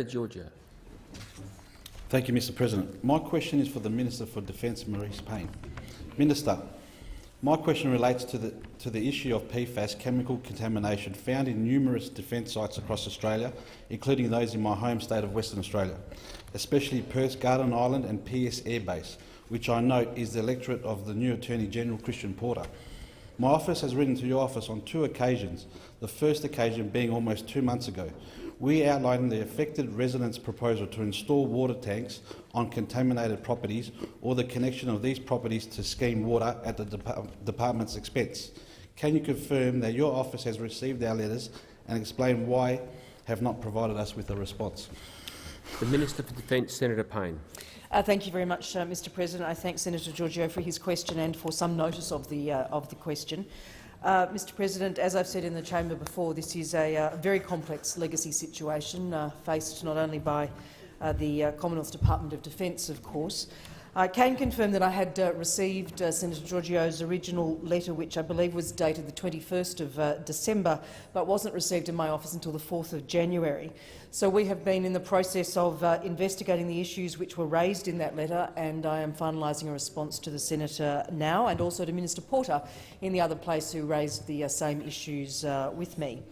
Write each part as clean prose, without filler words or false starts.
Georgia. Thank you, Mr President. My question is for the Minister for Defence, Marise Payne. Minister, my question relates to the issue of PFAS chemical contamination found in numerous defence sites across Australia, including those in my home state of Western Australia, especially Perth's Garden Island and PS Air Base, which I note is the electorate of the new Attorney-General Christian Porter. My office has written to your office on 2 occasions, the first occasion being almost 2 months ago. We outlined the affected residents' proposal to install water tanks on contaminated properties or the connection of these properties to scheme water at the department's expense. Can you confirm that your office has received our letters and explain why have not provided us with a response? The Minister for Defence, Senator Payne. Thank you very much, Mr President. I thank Senator Georgiou for his question and for some notice of the question. Mr President, as I've said in the chamber before, this is a very complex legacy situation faced not only by the Commonwealth Department of Defence, of course. I can confirm that I had received Senator Georgiou's original letter, which I believe was dated the 21st of December, but wasn't received in my office until the 4th of January. So we have been in the process of investigating the issues which were raised in that letter, and I am finalising a response to the Senator now, and also to Minister Porter in the other place who raised the same issues with me.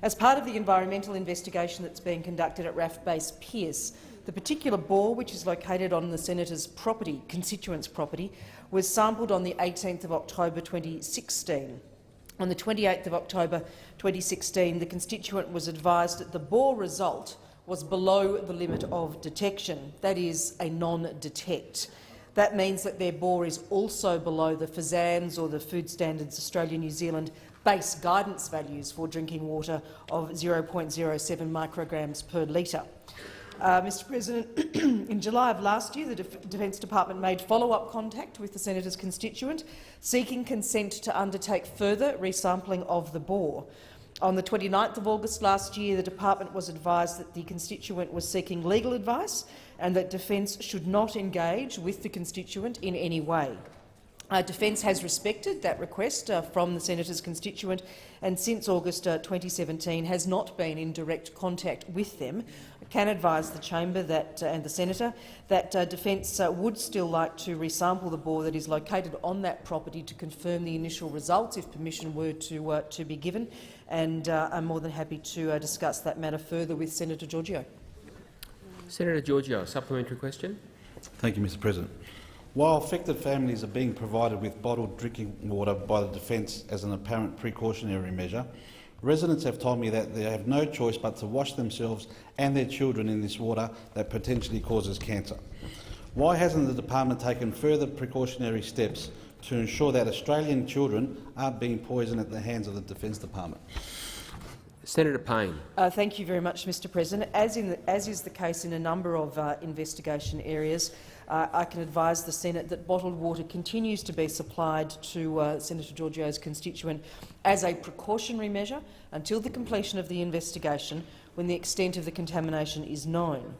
As part of the environmental investigation that's being conducted at RAF Base Pearce, the particular bore, which is located on the Senator's constituent's property, was sampled on the 18th of October 2016. On the 28th of October 2016, the constituent was advised that the bore result was below the limit of detection, that is, a non-detect. That means that their bore is also below the FSANZ or the Food Standards Australia-New Zealand base guidance values for drinking water of 0.07 micrograms per litre. Mr President, in July of last year, the Defence Department made follow-up contact with the Senator's constituent, seeking consent to undertake further resampling of the bore. On the 29th of August last year, the department was advised that the constituent was seeking legal advice and that Defence should not engage with the constituent in any way. Defence has respected that request from the Senator's constituent, and since August 2017 has not been in direct contact with them. I can advise the chamber that, and the Senator that Defence would still like to resample the bore that is located on that property to confirm the initial results, if permission were to be given, and I'm more than happy to discuss that matter further with Senator Georgiou. Senator Georgiou, a supplementary question. Thank you, Mr President. While affected families are being provided with bottled drinking water by the Defence as an apparent precautionary measure, residents have told me that they have no choice but to wash themselves and their children in this water that potentially causes cancer. Why hasn't the department taken further precautionary steps to ensure that Australian children aren't being poisoned at the hands of the Defence Department? Senator Payne. Thank you very much, Mr President. As is the case in a number of investigation areas, I can advise the Senate that bottled water continues to be supplied to Senator Georgiou's constituent as a precautionary measure until the completion of the investigation, when the extent of the contamination is known.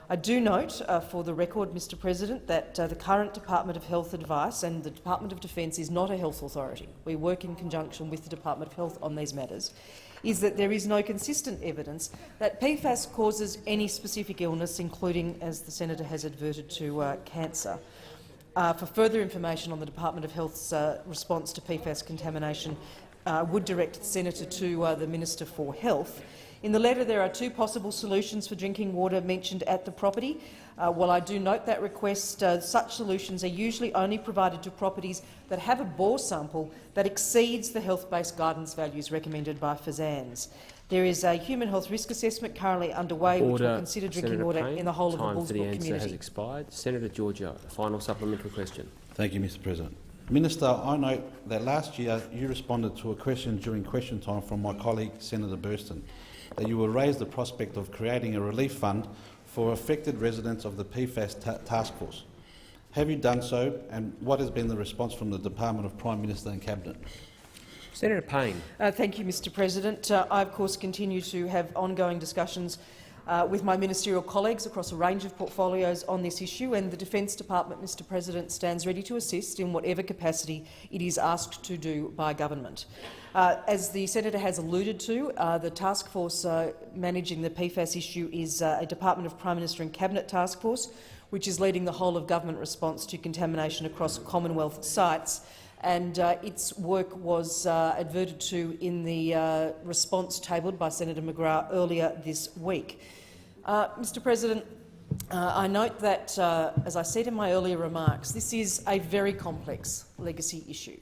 I do note, for the record, Mr President, that the current Department of Health advice, and the Department of Defence is not a health authority, we work in conjunction with the Department of Health on these matters, is that there is no consistent evidence that PFAS causes any specific illness, including, as the Senator has adverted to, cancer. For further information on the Department of Health's response to PFAS contamination, would direct the Senator to the Minister for Health. In the letter, there are 2 possible solutions for drinking water mentioned at the property. While I do note that request, such solutions are usually only provided to properties that have a bore sample that exceeds the health-based guidance values recommended by FSANZ. There is a human health risk assessment currently underway which will consider drinking water in the whole of the Bullsbrook community. Time for the answer has expired. Senator Georgiou, a final supplementary question. Thank you, Mr President. Minister, I note that last year you responded to a question during question time from my colleague Senator Burston, that you will raise the prospect of creating a relief fund for affected residents of the PFAS task force. Have you done so, and what has been the response from the Department of Prime Minister and Cabinet? Senator Payne. Thank you, Mr President. I, of course, continue to have ongoing discussions with my ministerial colleagues across a range of portfolios on this issue, and the Defence Department, Mr President, stands ready to assist in whatever capacity it is asked to do by government. As the Senator has alluded to, the task force managing the PFAS issue is a Department of Prime Minister and Cabinet task force, which is leading the whole of government response to contamination across Commonwealth sites, and its work was adverted to in the response tabled by Senator McGrath earlier this week. Mr President, I note that, as I said in my earlier remarks, this is a very complex legacy issue.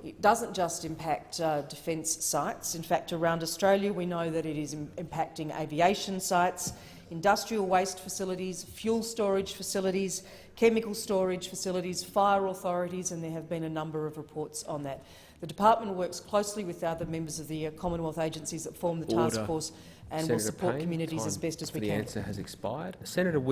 It doesn't just impact defence sites. In fact, around Australia we know that it is impacting aviation sites, industrial waste facilities, fuel storage facilities, chemical storage facilities, fire authorities, and there have been a number of reports on that. The department works closely with other members of the Commonwealth agencies that form the task force and will support communities as best as we can. The answer has expired. Senator Williams.